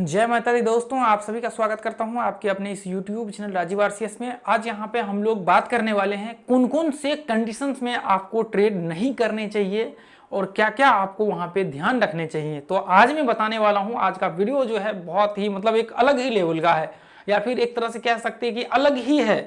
जय माता दी दोस्तों, आप सभी का स्वागत करता हूं आपके अपने इस YouTube चैनल राजीव आरसीएस में। आज यहां पे हम लोग बात करने वाले हैं कौन कौन से कंडीशंस में आपको ट्रेड नहीं करने चाहिए और क्या क्या आपको वहां पे ध्यान रखने चाहिए। तो आज मैं बताने वाला हूं, आज का वीडियो जो है बहुत ही एक अलग ही लेवल का है, या फिर एक तरह से कह सकते हैं कि अलग ही है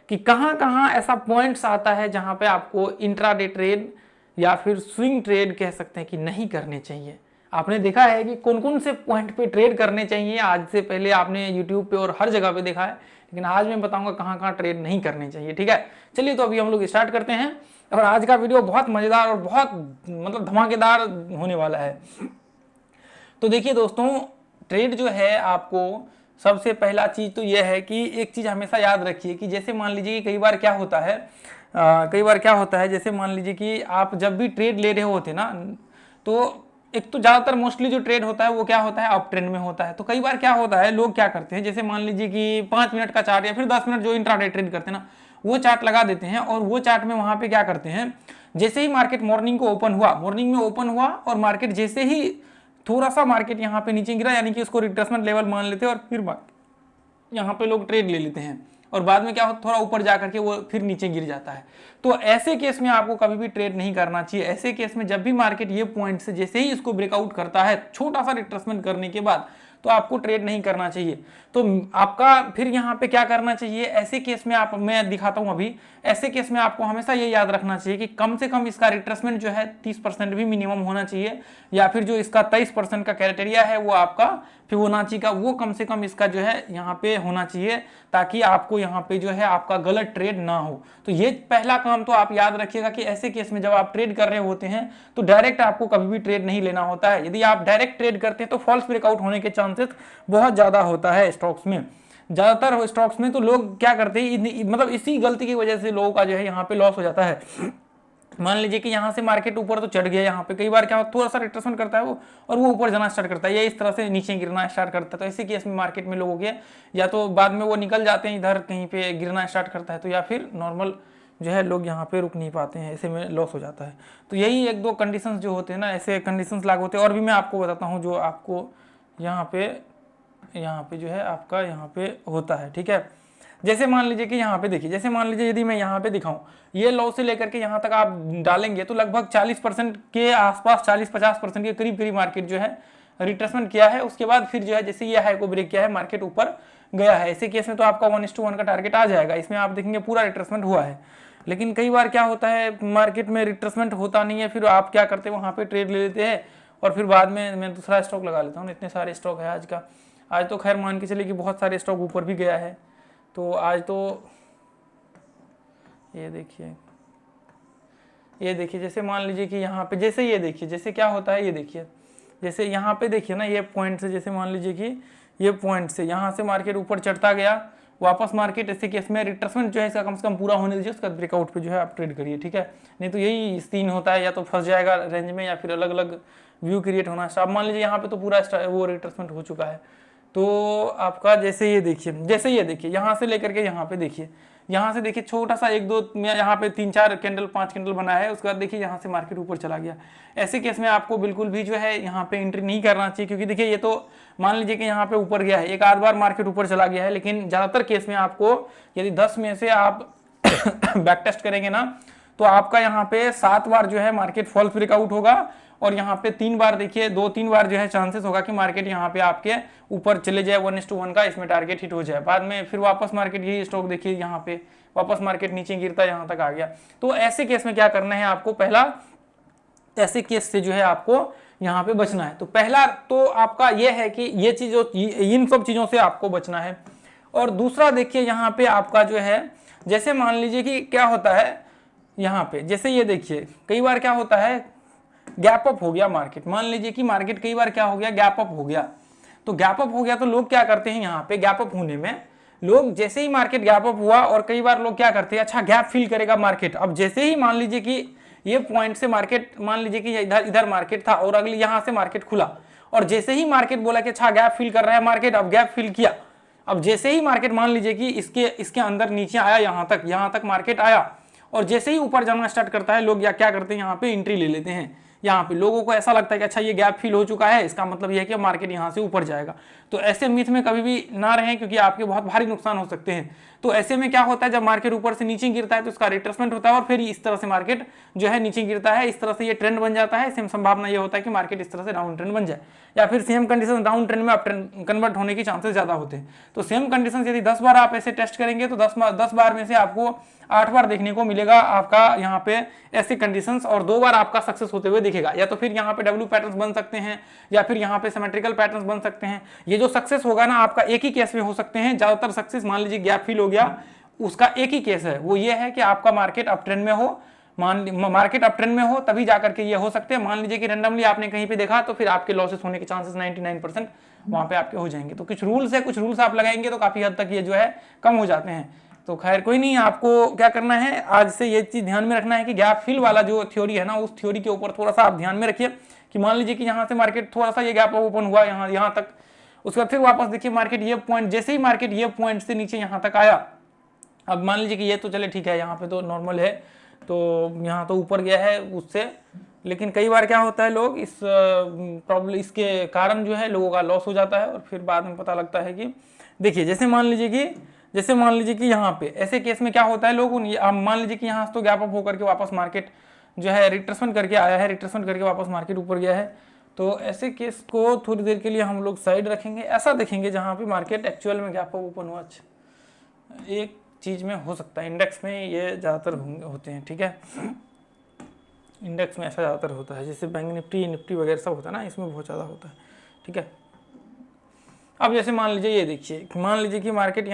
कि कहां कहां ऐसा पॉइंट्स आता है जहां पे आपको इंट्राडे ट्रेड या फिर स्विंग ट्रेड कह सकते हैं कि नहीं करने चाहिए। आपने देखा है कि कौन कौन से पॉइंट पे ट्रेड करने चाहिए, आज से पहले आपने यूट्यूब पे और हर जगह पे देखा है, लेकिन आज मैं बताऊंगा कहां कहां ट्रेड नहीं करने चाहिए। ठीक है, चलिए तो अभी हम लोग स्टार्ट करते हैं। और आज का वीडियो बहुत मजेदार और बहुत धमाकेदार होने वाला है। तो देखिए दोस्तों, ट्रेड जो है आपको सबसे पहला चीज तो यह है कि एक चीज हमेशा याद रखिए कि जैसे मान लीजिए कि कई बार क्या होता है, जैसे मान लीजिए कि आप जब भी ट्रेड ले रहे होते ना, तो एक तो ज्यादातर मोस्टली जो ट्रेड होता है वो क्या होता है, अप ट्रेंड में होता है। तो कई बार क्या होता है, लोग क्या करते हैं, जैसे मान लीजिए कि 5 मिनट का चार्ट या फिर 10 मिनट जो इंट्राडे ट्रेड करते हैं ना, वो चार्ट लगा देते हैं और वो चार्ट में वहां पे क्या करते हैं, जैसे ही मार्केट मॉर्निंग में ओपन हुआ और मार्केट जैसे ही थोड़ा सा मार्केट यहाँ पे नीचे गिरा, यानी कि उसको रिट्रेसमेंट लेवल मान लेते हैं और फिर यहाँ पे लोग ट्रेड ले लेते हैं और बाद में क्या होता है, थोड़ा ऊपर जाकर के वो फिर नीचे गिर जाता है। तो ऐसे केस में आपको कभी भी ट्रेड नहीं करना चाहिए। ऐसे केस में जब भी मार्केट ये पॉइंट से जैसे ही इसको ब्रेकआउट करता है छोटा सा रिट्रेसमेंट करने के बाद, तो आपको ट्रेड नहीं करना चाहिए। तो आपका फिर यहाँ पे क्या करना चाहिए, ऐसे केस में मैं दिखाता हूँ अभी। ऐसे केस में आपको हमेशा ये याद रखना चाहिए कि कम से कम इसका रिट्रेसमेंट जो है 30% भी मिनिमम होना चाहिए, या फिर जो इसका 23% का क्राइटेरिया है वो आपका फिबोनाची का, वो कम से कम इसका जो है यहाँ पे होना चाहिए, ताकि आपको यहाँ पे जो है आपका गलत ट्रेड ना हो। तो ये पहला काम तो आप याद रखिएगा कि ऐसे केस में जब आप ट्रेड कर रहे होते हैं तो डायरेक्ट आपको कभी भी ट्रेड नहीं लेना होता है। यदि आप डायरेक्ट ट्रेड करते हैं तो फॉल्स ब्रेकआउट होने के चांसेस बहुत ज्यादा होता है स्टॉक्स में। ज्यादातर स्टॉक्स में तो लोग क्या करते हैं, इसी गलती की वजह से लोगों का जो है यहाँ पे लॉस हो जाता है। मान लीजिए कि यहाँ से मार्केट ऊपर तो चढ़ गया, यहाँ पे कई बार क्या थोड़ा सा रिट्रेसमेंट करता है वो, और वो ऊपर जाना स्टार्ट करता है या इस तरह से नीचे गिरना स्टार्ट करता है। तो ऐसे केस में मार्केट में लोगों के या तो बाद में वो निकल जाते हैं, इधर कहीं पे गिरना स्टार्ट करता है, तो या फिर नॉर्मल जो है लोग यहाँ पे रुक नहीं पाते हैं, ऐसे में लॉस हो जाता है। तो यही एक दो कंडीशंस जो होते हैं ना, ऐसे कंडीशंस लागू होते हैं। और भी मैं आपको बताता हूँ जो आपको यहाँ पे जो है आपका यहाँ पे होता है। ठीक है, जैसे मान लीजिए कि यहाँ पे देखिए, जैसे मान लीजिए यदि मैं यहाँ पे दिखाऊं, ये लो से लेकर के यहाँ तक आप डालेंगे तो लगभग 40% के आसपास, 40-50% के करीब करीब मार्केट जो है रिट्रेसमेंट किया है। उसके बाद फिर जो है जैसे ये हाई को ब्रेक किया है, मार्केट ऊपर गया है। ऐसे केस में तो आपका 1:1 का टारगेट आ जाएगा, इसमें आप देखेंगे पूरा रिट्रेसमेंट हुआ है। लेकिन कई बार क्या होता है, मार्केट में रिट्रेसमेंट होता नहीं है, फिर आप क्या करते हैं, वहाँ पे ट्रेड ले लेते हैं और फिर बाद में मैं दूसरा स्टॉक लगा लेता हूँ। इतने सारे स्टॉक है आज का, आज तो खैर मान के चलिए कि बहुत सारे स्टॉक ऊपर भी गया है। तो आज तो ये देखिए जैसे मान लीजिए कि यहाँ पे जैसे ये देखिए जैसे क्या होता है, ये देखिए जैसे यहाँ पे देखिए ना, ये पॉइंट से जैसे मान लीजिए कि ये पॉइंट से यहाँ से मार्केट ऊपर चढ़ता गया, वापस मार्केट ऐसे केस में रिट्रेसमेंट जो है इसका कम से कम पूरा होने दीजिए, उसका ब्रेकआउट पे जो है आप ट्रेड करिए। ठीक है, नहीं तो यही सीन होता है, या तो फंस जाएगा रेंज में या फिर अलग अलग व्यू क्रिएट होना। अब मान लीजिए यहाँ पे तो पूरा वो रिट्रेसमेंट हो चुका है, तो आपका जैसे ये देखिए यहाँ से लेकर के यहाँ पे देखिए, यहाँ से देखिए छोटा सा 1-2 यहाँ पे 3-4 कैंडल 5 कैंडल बना है, उसके बाद देखिए यहाँ से मार्केट ऊपर चला गया। ऐसे केस में आपको बिल्कुल भी जो है यहाँ पे एंट्री नहीं करना चाहिए, क्योंकि देखिए ये तो मान लीजिए कि यहाँ पे ऊपर गया है, एक आध बार मार्केट ऊपर चला गया है, लेकिन ज्यादातर केस में आपको यदि 10 में से आप बैक टेस्ट करेंगे ना, तो आपका यहाँ पे 7 बार जो है मार्केट फॉल्स ब्रेकआउट होगा और यहाँ पे 3 बार देखिए 2-3 बार जो है चांसेस होगा कि मार्केट यहाँ पे आपके ऊपर चले जाए 1:1 का, इसमें टारगेट हिट हो जाए। बाद में फिर वापस मार्केट, यही स्टॉक देखिए यहाँ पे वापस मार्केट नीचे गिरता यहाँ तक आ गया। तो ऐसे केस में क्या करना है आपको, पहला ऐसे केस से जो है आपको यहाँ पे बचना है। तो पहला तो आपका ये है कि ये चीजों, इन सब चीजों से आपको बचना है। और दूसरा देखिए यहाँ पे आपका जो है, जैसे मान लीजिए कि क्या होता है यहाँ पे, जैसे ये देखिए कई बार क्या होता है, गैप अप हो गया मार्केट, मान लीजिए कि मार्केट कई बार क्या हो गया, गैप अप हो गया। तो गैप अप हो गया तो लोग क्या करते हैं, यहाँ पे गैप अप होने में लोग जैसे ही मार्केट गैप अप हुआ, और कई बार लोग क्या करते हैं, अच्छा गैप फिल करेगा मार्केट। अब जैसे ही मान लीजिए कि ये पॉइंट से मार्केट, मान लीजिए कि इधर मार्केट था और अगली यहाँ से मार्केट खुला, और जैसे ही मार्केट बोला कि अच्छा गैप फिल कर रहा है मार्केट, अब गैप फिल किया। अब जैसे ही मार्केट मान लीजिए कि इसके अंदर नीचे आया, यहाँ तक मार्केट आया, और जैसे ही ऊपर जाना स्टार्ट करता है लोग या क्या करते हैं, यहाँ पे एंट्री ले लेते हैं यहाँ पे लोगों को ऐसा लगता है कि अच्छा ये गैप फिल हो चुका है, इसका मतलब ये है कि मार्केट यहाँ से ऊपर जाएगा। तो ऐसे मिथ में कभी भी ना रहें, क्योंकि आपके बहुत भारी नुकसान हो सकते हैं। तो ऐसे में क्या होता है, जब मार्केट ऊपर से नीचे गिरता है तो उसका रिट्रेसमेंट होता है और फिर इस तरह से मार्केट जो है नीचे गिरता है, इस तरह से ये ट्रेंड बन जाता है। सेम संभावना ये होता है कि मार्केट इस तरह से डाउन ट्रेंड बन जाए, या फिर सेम कंडीशन डाउन ट्रेंड में अप ट्रेंड कन्वर्ट होने के चांसेस ज्यादा होते हैं। तो सेम कंडीशन यदि 10 बार आप ऐसे टेस्ट करेंगे तो 10 बार में से आपको 8 बार देखने को मिलेगा आपका यहाँ पे ऐसे कंडीशंस, और 2 बार आपका सक्सेस होते हुए दिखेगा। या तो फिर यहाँ पे डब्ल्यू पैटर्न्स बन सकते हैं, या फिर यहाँ पे सिमेट्रिकल पैटर्न्स बन सकते हैं। ये जो सक्सेस होगा ना आपका एक ही केस में हो सकते हैं। ज्यादातर सक्सेस मान लीजिए गैप फिल हो गया, उसका एक ही केस है, वो ये है कि आपका मार्केट अप ट्रेंड में हो, मार्केट अप ट्रेंड में हो, तभी जाकर के ये हो सकते हैं। मान लीजिए कि रैंडमली आपने कहीं पे देखा तो फिर आपके लॉसेस होने के चांसेस 99% वहां पे आपके हो जाएंगे। तो कुछ रूल्स है, कुछ रूल्स आप लगाएंगे तो काफी हद तक ये जो है कम हो जाते हैं। तो खैर कोई नहीं, आपको क्या करना है आज से ये चीज ध्यान में रखना है कि गैप फिल वाला जो थ्योरी है ना, उस थ्योरी के ऊपर थोड़ा सा आप ध्यान में रखिए कि मान लीजिए कि यहाँ से मार्केट थोड़ा सा ये गैप ओपन हुआ यहाँ तक, उसके बाद फिर वापस देखिए मार्केट ये पॉइंट, जैसे ही मार्केट ये पॉइंट से नीचे यहाँ तक आया, अब मान लीजिए कि ये तो चले ठीक है, यहाँ पे तो नॉर्मल है, तो यहाँ तो ऊपर गया है उससे। लेकिन कई बार क्या होता है, लोग इस प्रॉब्लम इसके कारण जो है लोगों का लॉस हो जाता है, और फिर बाद में पता लगता है कि देखिए जैसे मान लीजिए कि यहाँ पे ऐसे केस में क्या होता है, लोग मान लीजिए कि यहाँ से तो गैप अप होकर के वापस मार्केट जो है रिट्रेसमेंट करके आया है, रिट्रेसमेंट करके वापस मार्केट ऊपर गया है। तो ऐसे केस को थोड़ी देर के लिए हम लोग साइड रखेंगे, ऐसा देखेंगे जहाँ पे मार्केट एक्चुअल में गैप अप ओपन हुआ। एक चीज में हो सकता है, इंडेक्स में ये ज़्यादातर होते हैं, ठीक है, इंडेक्स में ऐसा ज़्यादातर होता है, जैसे बैंक निफ्टी वगैरह सब होता है ना, इसमें बहुत ज़्यादा होता है, ठीक है। अब जैसे मान लीजिए ये देखिए, मान लीजिए कि मार्केट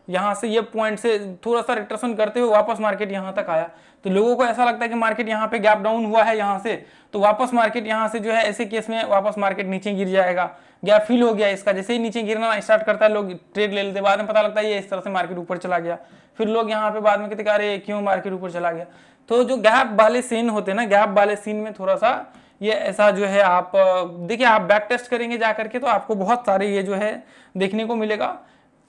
यहाँ से ये पॉइंट से थोड़ा सा रिट्रेसमेंट करते हुए वापस मार्केट यहाँ तक आया, तो लोगों को ऐसा लगता है कि मार्केट यहाँ पे गैप डाउन हुआ है यहाँ से, तो वापस मार्केट यहाँ से जो है ऐसे केस में वापस मार्केट नीचे गिर जाएगा, गैप फिल हो गया इसका। जैसे ही नीचे गिरना स्टार्ट करता है लोग ट्रेड ले लेते हैं, बाद में पता लगता है ये इस तरह से मार्केट ऊपर चला गया, फिर लोग यहाँ पे बाद में कहते अरे क्यों मार्केट ऊपर चला गया। तो जो गैप वाले सीन होते हैं ना, गैप वाले सीन में थोड़ा सा ये ऐसा जो है, आप देखिए आप बैक टेस्ट करेंगे जा करके तो आपको बहुत सारे ये जो है देखने को मिलेगा।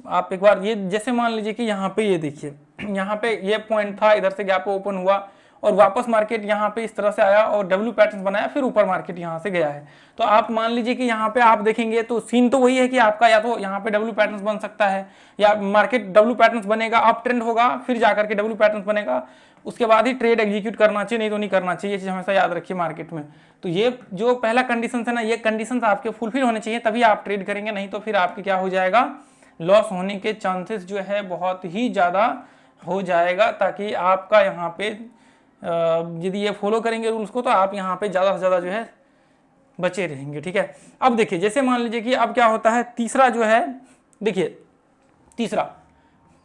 आप एक बार ये जैसे मान लीजिए कि यहाँ पे ये देखिए, यहाँ पे ये पॉइंट था, इधर से गैप ओपन हुआ और वापस मार्केट यहाँ पे इस तरह से आया और डब्ल्यू पैटर्न बनाया, फिर ऊपर मार्केट यहाँ से गया है। तो आप मान लीजिए कि यहाँ पे आप देखेंगे तो सीन तो वही है कि आपका या तो यहाँ पे डब्ल्यू पैटर्न बन सकता है, या मार्केट डब्ल्यू पैटर्न बनेगा, अप ट्रेंड होगा, फिर जाकर के डब्ल्यू पैटर्न बनेगा, उसके बाद ही ट्रेड एग्जीक्यूट करना चाहिए, नहीं तो नहीं करना चाहिए। ये चीज हमेशा याद रखिए मार्केट में। तो ये जो पहला कंडीशन है ना, ये कंडीशन आपके फुलफिल होने चाहिए, तभी आप ट्रेड करेंगे, नहीं तो फिर आपके क्या हो जाएगा, लॉस होने के चांसेस जो है बहुत ही ज़्यादा हो जाएगा। ताकि आपका यहाँ पे यदि ये फॉलो करेंगे रूल्स को, तो आप यहाँ पे ज़्यादा से ज़्यादा जो है बचे रहेंगे, ठीक है। अब देखिए जैसे मान लीजिए कि अब क्या होता है, तीसरा जो है, देखिए तीसरा,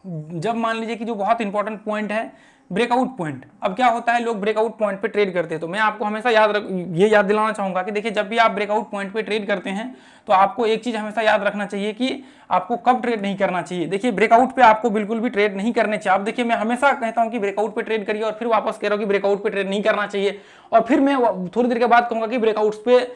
जब मान लीजिए कि जो बहुत इंपॉर्टेंट पॉइंट है ब्रेकआउट पॉइंट। अब क्या होता है, लोग ब्रेकआउट पॉइंट पे ट्रेड करते हैं, तो मैं आपको हमेशा ये याद दिलाना चाहूंगा कि देखिए जब भी आप ब्रेकआउट पॉइंट पे ट्रेड करते हैं तो आपको एक चीज हमेशा याद रखना चाहिए कि आपको कब ट्रेड नहीं करना चाहिए। देखिए ब्रेकआउट पे आपको बिल्कुल भी ट्रेड नहीं करने चाहिए। आप देखिए मैं हमेशा कहता हूं कि ब्रेकआउट पे ट्रेड करिए, और फिर वापस कह रहा हूं कि ब्रेकआउट पे ट्रेड नहीं करना चाहिए, और फिर मैं थोड़ी देर के बाद कहूंगा कि ब्रेकआउट्स पे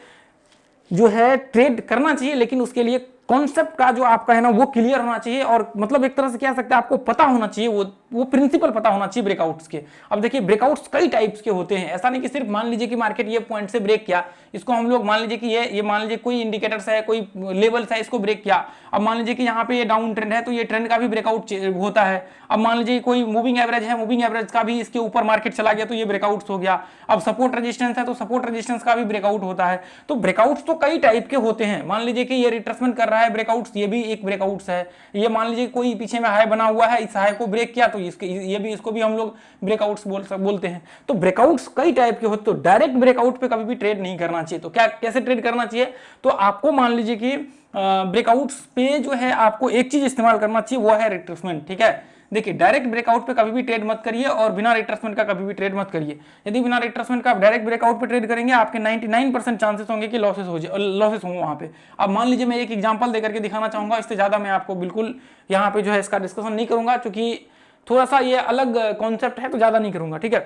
जो है ट्रेड करना चाहिए, लेकिन उसके लिए कॉन्सेप्ट का जो आपका है ना वो क्लियर होना चाहिए, और मतलब एक तरह से कह सकते हैं आपको पता होना चाहिए, वो प्रिंसिपल पता होना चाहिए ब्रेकआउट्स के। अब देखिए ब्रेकआउट्स कई टाइप्स के होते हैं, ऐसा नहीं कि सिर्फ मान लीजिए कि मार्केट ये पॉइंट से ब्रेक किया, इसको हम लोग मान लीजिए कि ये मान लीजिए कोई इंडिकेटर्स है, कोई लेवल्स है, इसको ब्रेक किया। अब मान लीजिए कि यहाँ पे ये डाउन ट्रेंड है, तो ये ट्रेंड का भी ब्रेकआउट होता है। अब मान लीजिए कोई मूविंग एवरेज है, मूविंग एवरेज का भी इसके ऊपर मार्केट चला गया, तो ये ब्रेकआउट्स हो गया। अब सपोर्ट रेजिस्टेंस है, तो सपोर्ट रेजिस्टेंस का भी ब्रेकआउट होता है। तो ब्रेकआउट्स तो कई टाइप के होते हैं। मान लीजिए कि ये रिट्रेसमेंट कर रहा है, ब्रेकआउट्स ये भी एक ब्रेकआउट्स है। ये मान लीजिए कोई पीछे में हाई बना हुआ है, इस हाई को ब्रेक किया, तो इसको भी हम लोग ब्रेकआउट्स बोलते हैं। तो ब्रेकआउट्स कई टाइप के होते, तो डायरेक्ट ब्रेकआउट पे कभी भी ट्रेड नहीं करना चाहिए। तो क्या कैसे ट्रेड करना चाहिए, तो आपको मान लीजिए कि ब्रेकआउट्स पे जो है आपको एक चीज इस्तेमाल करना चाहिए, वो है रिट्रेसमेंट, ठीक है। देखिए डायरेक्ट ब्रेकआउट पे कभी भी ट्रेड मत करिए, और बिना रिट्रेसमेंट का कभी भी ट्रेड मत करिए। यदि बिना रिट्रेसमेंट का आप डायरेक्ट ब्रेकआउट पे ट्रेड करेंगे, आपके 99% चांसेस होंगे कि लॉसेस हों वहां पे। अब मान लीजिए मैं एक एग्जांपल देकर के दिखाना चाहूंगा, इससे ज्यादा मैं आपको बिल्कुल यहाँ पे जो है इसका डिस्कशन नहीं करूंगा, क्योंकि थोड़ा सा ये अलग कॉन्सेप्ट है, तो ज्यादा नहीं करूंगा, ठीक है।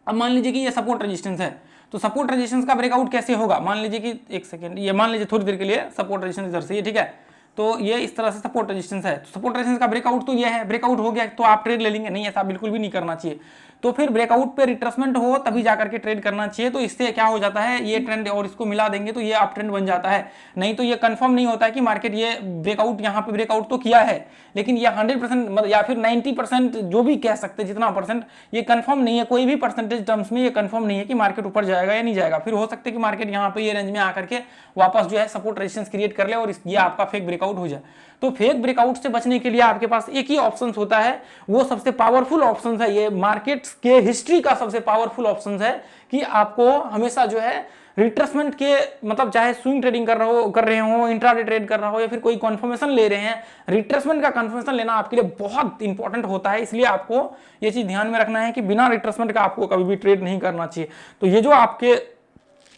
अब मान लीजिए कि ये सपोर्ट रेजिस्टेंस है, तो सपोर्ट रेजिस्टेंस का ब्रेकआउट कैसे होगा, मान लीजिए कि एक सेकंड, ये मान लीजिए थोड़ी देर के लिए सपोर्ट रेजिस्टेंस इधर से, ठीक है। तो ये इस तरह से सपोर्ट रेजिस्टेंस है। तो सपोर्ट रेजिस्टेंस का ब्रेकआउट तो ये है, ब्रेकआउट हो गया तो आप ट्रेड ले लेंगे, नहीं ऐसा बिल्कुल भी नहीं करना चाहिए। तो फिर ब्रेकआउट पे रिट्रेसमेंट हो तभी जाकर के ट्रेड करना चाहिए। तो इससे क्या हो जाता है, ये ट्रेंड और इसको मिला देंगे तो ये अप ट्रेंड बन जाता है। नहीं तो ये कंफर्म नहीं होता है कि मार्केट ये ब्रेकआउट, यहाँ पे ब्रेकआउट तो किया है लेकिन ये 100% या फिर 90% जो भी कह सकते हैं, जितना परसेंट, ये कंफर्म नहीं है। कोई भी परसेंटेज टर्म्स में ये कंफर्म नहीं है कि मार्केट ऊपर जाएगा या नहीं जाएगा। फिर हो सकता है कि मार्केट यहाँ पे ये रेंज में आकर के वापस जो है सपोर्ट रेजिस्टेंस क्रिएट कर ले और ये आपका फेक ब्रेकआउट हो जाए। तो फेक ब्रेकआउट से बचने के लिए आपके पास एक ही ऑप्शन होता है, वो सबसे पावरफुल ऑप्शन है, ये मार्केट के हिस्ट्री का सबसे पावरफुल ऑप्शन है कि आपको हमेशा जो है रिट्रेसमेंट के, मतलब चाहे स्विंग ट्रेडिंग कर रहे हो, इंट्राडे ट्रेड कर रहा हो या फिर कोई कंफर्मेशन ले रहे हैं, रिट्रेसमेंट का कंफर्मेशन लेना आपके लिए बहुत इंपॉर्टेंट होता है। इसलिए आपको ये चीज ध्यान में रखना है कि बिना रिट्रेसमेंट का आपको कभी भी ट्रेड नहीं करना चाहिए। तो ये जो आपके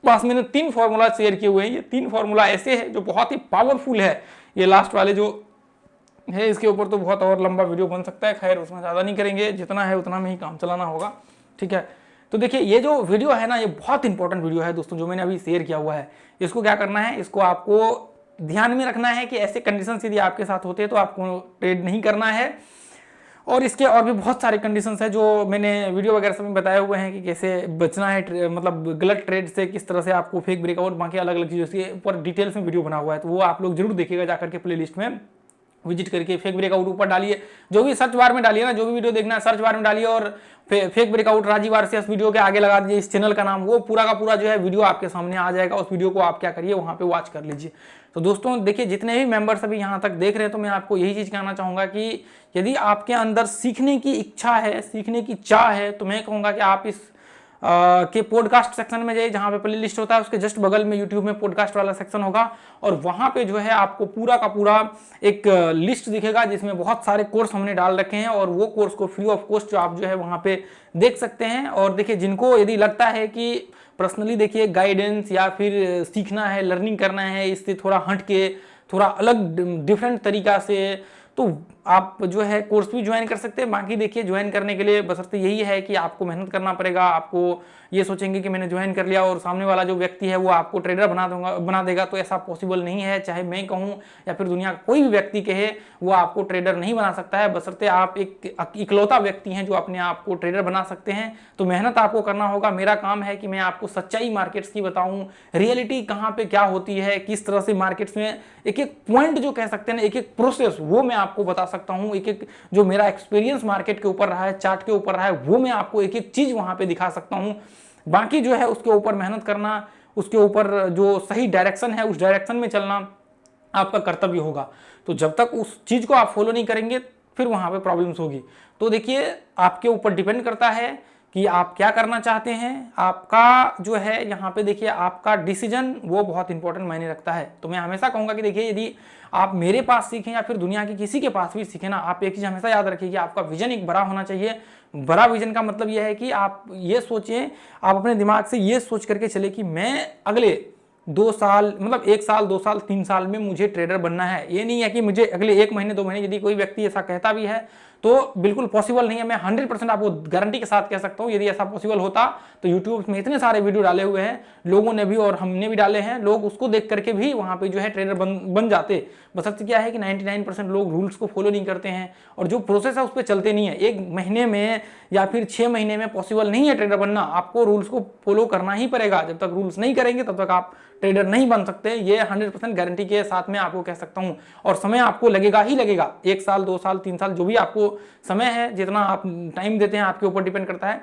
पास मैंने 3 फॉर्मूला शेयर किए हुए हैं, ये 3 फॉर्मूला ऐसे हैं जो बहुत ही पावरफुल है। ये लास्ट वाले जो है इसके ऊपर तो बहुत और लंबा वीडियो बन सकता है, खैर उसमें ज़्यादा नहीं करेंगे, जितना है उतना में ही काम चलाना होगा, ठीक है। तो देखिए ये जो वीडियो है ना, ये बहुत इंपॉर्टेंट वीडियो है दोस्तों, जो मैंने अभी शेयर किया हुआ है। इसको क्या करना है, इसको आपको ध्यान में रखना है कि ऐसे कंडीशंस यदि आपके साथ होते हैं तो आपको ट्रेड नहीं करना है। और इसके और भी बहुत सारे कंडीशंस है जो मैंने वीडियो वगैरह सब में बताए हुए हैं कि कैसे बचना है, मतलब गलत ट्रेड से, किस तरह से आपको फेक ब्रेकआउट, बाकी अलग अलग चीज़ों के ऊपर डिटेल्स में वीडियो बना हुआ है। तो वो आप लोग जरूर देखिएगा जाकर के प्लेलिस्ट में विजिट करके। फेक ब्रेकआउट ऊपर डालिए, जो भी सर्च बार में डालिए ना, जो भी वीडियो देखना है सर्च बार में डालिए और fake breakout Rajiv RCS video के आगे लगा दीजिए इस चैनल का नाम, वो पूरा का पूरा जो है वीडियो आपके सामने आ जाएगा। उस वीडियो को आप क्या करिए, वहां पे वॉच कर लीजिए। तो दोस्तों देखिए, जितने भी मेंबर्स अभी यहाँ तक देख रहे हैं, तो मैं आपको यही चीज कहना चाहूंगा कि यदि आपके अंदर सीखने की इच्छा है, सीखने की चाह है, तो मैं कहूँगा कि आप इस के पॉडकास्ट सेक्शन में जाइए, जहाँ पे प्ले लिस्ट होता है उसके जस्ट बगल में यूट्यूब में पॉडकास्ट वाला सेक्शन होगा और वहाँ पे जो है आपको पूरा का पूरा एक लिस्ट दिखेगा जिसमें बहुत सारे कोर्स हमने डाल रखे हैं और वो कोर्स को फ्री ऑफ कॉस्ट जो आप जो है वहाँ पे देख सकते हैं। और देखिए, जिनको यदि लगता है कि पर्सनली देखिए गाइडेंस या फिर सीखना है, लर्निंग करना है इससे थोड़ा हट के, थोड़ा अलग डिफरेंट तरीका से, तो आप जो है कोर्स भी ज्वाइन कर सकते हैं। बाकी देखिए, ज्वाइन करने के लिए बशर्ते यही है कि आपको मेहनत करना पड़ेगा। आपको ये सोचेंगे कि मैंने ज्वाइन कर लिया और सामने वाला जो व्यक्ति है वो आपको ट्रेडर बना देगा, तो ऐसा पॉसिबल नहीं है। चाहे मैं कहूँ या फिर दुनिया का कोई भी व्यक्ति कहे, वो आपको ट्रेडर नहीं बना सकता है, बशर्ते आप एक इकलौता व्यक्ति हैं जो अपने आप को ट्रेडर बना सकते हैं। तो मेहनत आपको करना होगा। मेरा काम है कि मैं आपको सच्चाई मार्केट्स की बताऊं, रियलिटी कहाँ पे क्या होती है, किस तरह से मार्केट्स में एक एक पॉइंट जो कह सकते हैं ना, एक एक प्रोसेस, वो मैं आपको बता सकता हूँ। एक एक जो मेरा एक्सपीरियंस मार्केट के ऊपर रहा है, चार्ट के ऊपर रहा है, वो मैं आपको एक एक चीज वहां पे दिखा सकता हूँ। बाकी जो है उसके ऊपर मेहनत करना, उसके ऊपर जो सही डायरेक्शन है उस डायरेक्शन में चलना आपका कर्तव्य होगा। तो जब तक उस चीज को आप फॉलो नहीं करेंगे फिर वहां पे प्रॉब्लम्स होगी। तो देखिए, आपके ऊपर डिपेंड करता है कि आप क्या करना चाहते हैं। आपका जो है यहाँ पे देखिए, आपका डिसीजन वो बहुत इंपॉर्टेंट मायने रखता है। तो मैं हमेशा कहूंगा कि देखिए, यदि आप मेरे पास सीखें या फिर दुनिया के किसी के पास भी सीखें ना, आप एक चीज हमेशा याद रखिए कि आपका विजन एक बड़ा होना चाहिए। बड़ा विजन का मतलब यह है कि आप ये सोचें, आप अपने दिमाग से ये सोच करके चले कि मैं अगले 2 साल, मतलब 1 साल, 2 साल, 3 साल में मुझे ट्रेडर बनना है। ये नहीं है कि मुझे अगले 1 महीने 2 महीने, यदि कोई व्यक्ति ऐसा कहता भी है तो बिल्कुल पॉसिबल नहीं है। मैं 100% आपको गारंटी के साथ कह सकता हूँ, यदि ऐसा पॉसिबल होता तो यूट्यूब में इतने सारे वीडियो डाले हुए हैं लोगों ने भी और हमने भी डाले हैं, लोग उसको देख करके भी वहां पे जो है ट्रेडर बन जाते। बशर्ते क्या है कि 99% लोग रूल्स को फॉलो नहीं करते हैं और जो प्रोसेस है उस पर चलते नहीं है। 1 महीने में या फिर 6 महीने में पॉसिबल नहीं है ट्रेडर बनना। आपको रूल्स को फॉलो करना ही पड़ेगा। जब तक रूल्स नहीं करेंगे तब तक आप ट्रेडर नहीं बन सकते। ये 100% गारंटी के साथ में आपको कह सकता हूं। और समय आपको लगेगा ही लगेगा, 1 साल, 2 साल, 3 साल, जो भी आपको समय है, जितना आप टाइम देते हैं आपके ऊपर डिपेंड करता है।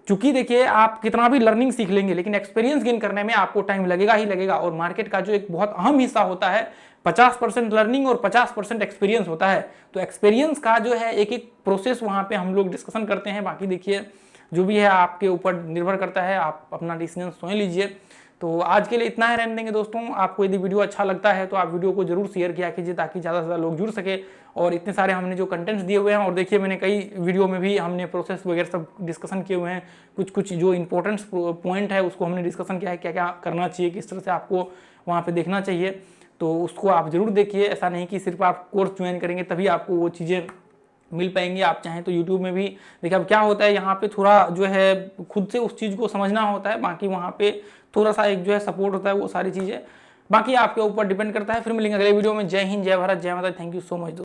क्योंकि देखिए, आप कितना भी लर्निंग सीख लेंगे लेकिन एक्सपीरियंस गेन करने में आपको टाइम लगेगा ही लगेगा। और मार्केट का जो एक बहुत अहम हिस्सा होता है, 50% लर्निंग और 50% एक्सपीरियंस होता है। तो एक्सपीरियंस का जो है एक एक प्रोसेस वहां पे हम लोग डिस्कशन करते हैं। बाकी देखिए, जो भी है आपके ऊपर निर्भर करता है, आप अपना डिसीजन स्वयं लीजिए। तो आज के लिए इतना ही रहने देंगे दोस्तों। आपको यदि वीडियो अच्छा लगता है तो आप वीडियो को जरूर शेयर किया कीजिए ताकि ज़्यादा से ज़्यादा लोग जुड़ सके। और इतने सारे हमने जो कंटेंट्स दिए हुए हैं, और देखिए मैंने कई वीडियो में भी हमने प्रोसेस वगैरह सब डिस्कशन किए हुए हैं। कुछ जो इंपॉर्टेंट पॉइंट है उसको हमने डिस्कशन किया है, क्या क्या करना चाहिए, किस तरह से आपको वहाँ पर देखना चाहिए। तो उसको आप जरूर देखिए। ऐसा नहीं कि सिर्फ आप कोर्स ज्वाइन करेंगे तभी आपको वो चीज़ें मिल पाएंगी। आप चाहें तो यूट्यूब में भी देखिए। अब क्या होता है, यहाँ पे थोड़ा जो है खुद से उस चीज़ को समझना होता है, बाकी वहाँ पे थोड़ा सा एक जो है सपोर्ट होता है, वो सारी चीज़ें बाकी आपके ऊपर डिपेंड करता है। फिर मिलेंगे अगले वीडियो में। जय हिंद, जय भारत, जय माता। Thank you so much.